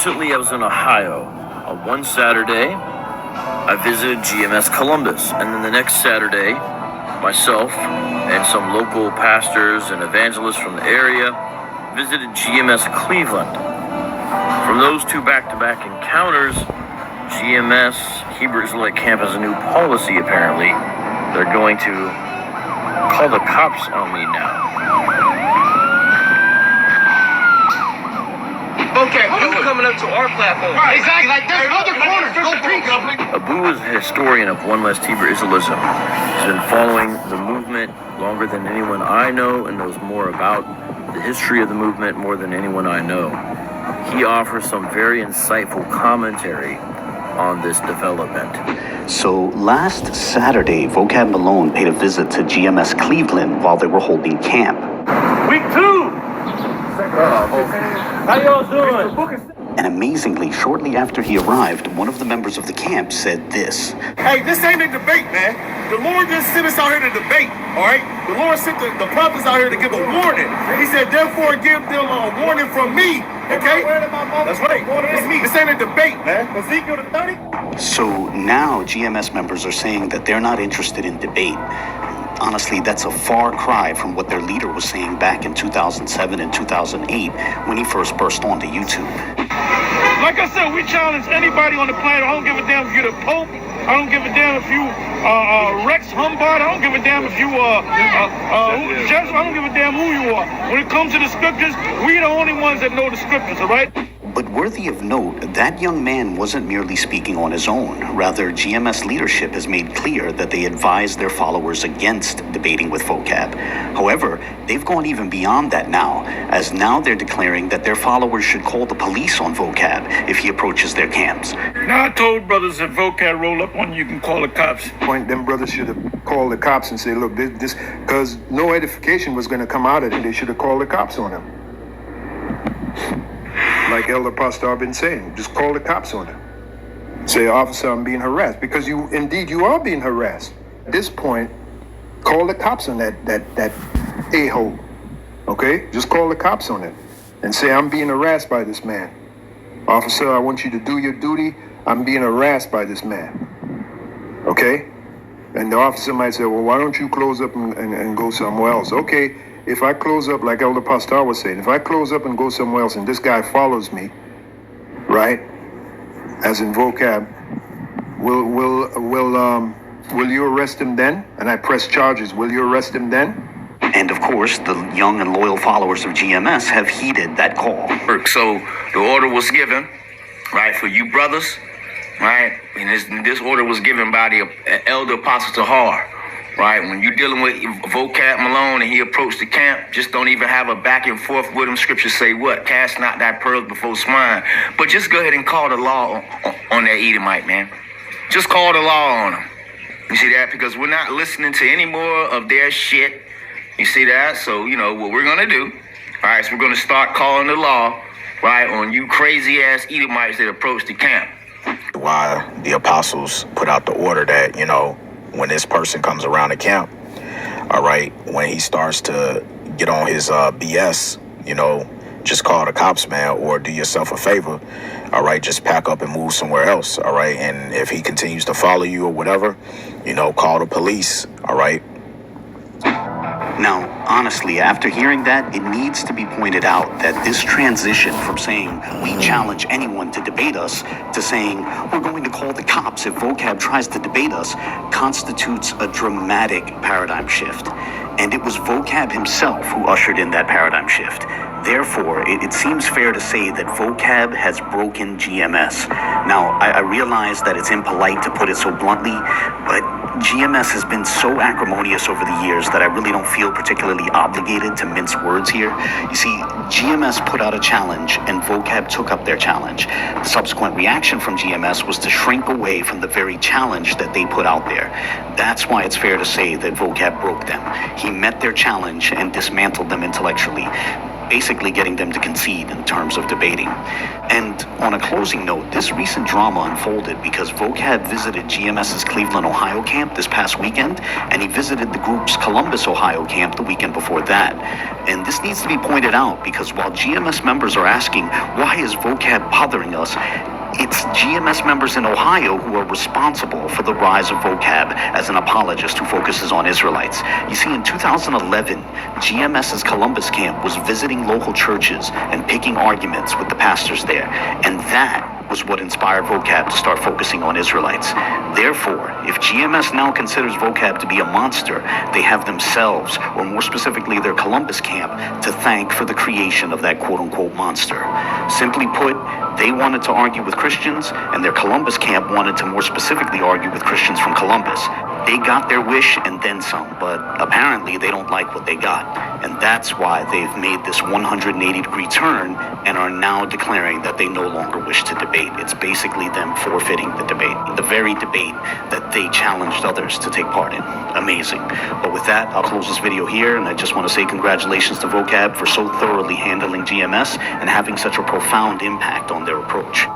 Recently, I was in Ohio. On one Saturday, I visited GMS Columbus, and then the next Saturday, myself and some local pastors and evangelists from the area visited GMS Cleveland. From those two back-to-back encounters, GMS, Hebrew Israelite Camp, has a new policy, apparently. They're going to call the cops on me now. Okay, who's coming up to our platform? Right, exactly. Like, there's other corners. Go preach. Abu is a historian of One West Hebrew Israelism. He's been following the movement longer than anyone I know and knows more about the history of the movement more than anyone I know. He offers some very insightful commentary on this development. So last Saturday, Vocab Malone paid a visit to GMS Cleveland while they were holding camp. Week 2! How y'all doing? And amazingly, shortly after he arrived, one of the members of the camp said this. Hey, this ain't a debate, man. The Lord just sent us out here to debate, all right? The Lord sent the prophets out here to give a warning. He said, therefore, give them a warning from me, okay? That's right. It's me. This ain't a debate, man. Ezekiel the 30. So now GMS members are saying that they're not interested in debate. Honestly, that's a far cry from what their leader was saying back in 2007 and 2008 when he first burst onto YouTube. Like I said, we challenge anybody on the planet. I don't give a damn if you're the Pope. I don't give a damn if you Rex Humbard. I don't give a damn if you Judge. I don't give a damn who you are. When it comes to the scriptures, we the only ones that know the scriptures, all right? But worthy of note, that young man wasn't merely speaking on his own. Rather, GMS leadership has made clear that they advise their followers against debating with Vocab. However, they've gone even beyond that now, as now they're declaring that their followers should call the police on Vocab if he approaches their camps. Now I told brothers if Vocab roll up on you, you can call the cops. Point them brothers should have called the cops and say, look, this, because no edification was going to come out of it. They should have called the cops on him. Like Elder Pastor been saying, just call the cops on him. Say, officer, I'm being harassed, because you are being harassed. At this point, call the cops on that a-hole. Okay? Just call the cops on it and say, I'm being harassed by this man. Officer, I want you to do your duty. I'm being harassed by this man. Okay? And the officer might say, well, why don't you close up and go somewhere else? Okay, if I close up, like Elder Pastor was saying, if I close up and go somewhere else and this guy follows me, right, as in Vocab, will you arrest him then? And I press charges, will you arrest him then? And of course, the young and loyal followers of GMS have heeded that call. So the order was given, right, for you brothers, right? And this order was given by the Elder Apostle Tahar, right? When you're dealing with Vocab Malone and he approached the camp, just don't even have a back and forth with him. Scriptures say what? Cast not thy pearls before swine. But just go ahead and call the law on that Edomite, man. Just call the law on him. You see that? Because we're not listening to any more of their shit. You see that? So, you know, what we're going to do, all right, so we're going to start calling the law, right, on you crazy-ass Edomites that approach the camp. Why the apostles put out the order that, you know, when this person comes around the camp, all right, when he starts to get on his BS, you know, just call the cops, man, or do yourself a favor, all right, just pack up and move somewhere else, all right, and if he continues to follow you or whatever, you know, call the police, all right. Now, honestly, after hearing that, it needs to be pointed out that this transition from saying we challenge anyone to debate us to saying we're going to call the cops if Vocab tries to debate us constitutes a dramatic paradigm shift. And it was Vocab himself who ushered in that paradigm shift. Therefore, it seems fair to say that Vocab has broken GMS. Now, I realize that it's impolite to put it so bluntly, but GMS has been so acrimonious over the years that I really don't feel particularly obligated to mince words here. You see, GMS put out a challenge and Vocab took up their challenge. The subsequent reaction from GMS was to shrink away from the very challenge that they put out there. That's why it's fair to say that Vocab broke them. He met their challenge and dismantled them intellectually. basically getting them to concede in terms of debating. And on a closing note, this recent drama unfolded because Vocab visited GMS's Cleveland, Ohio camp this past weekend, and he visited the group's Columbus, Ohio camp the weekend before that. And this needs to be pointed out because while GMS members are asking, why is Vocab bothering us? It's GMS members in Ohio who are responsible for the rise of Vocab as an apologist who focuses on Israelites. You see, in 2011, GMS's Columbus camp was visiting local churches and picking arguments with the pastors there, and that was what inspired Vocab to start focusing on Israelites. Therefore, if GMS now considers Vocab to be a monster, they have themselves, or more specifically their Columbus camp, to thank for the creation of that quote-unquote monster. Simply put, they wanted to argue with Christians, and their Columbus camp wanted to more specifically argue with Christians from Columbus. They got their wish and then some, but apparently they don't like what they got. And that's why they've made this 180-degree turn and are now declaring that they no longer wish to debate. It's basically them forfeiting the debate, the very debate that they challenged others to take part in. Amazing. But with that, I'll close this video here, and I just want to say congratulations to Vocab for so thoroughly handling GMS and having such a profound impact on their approach.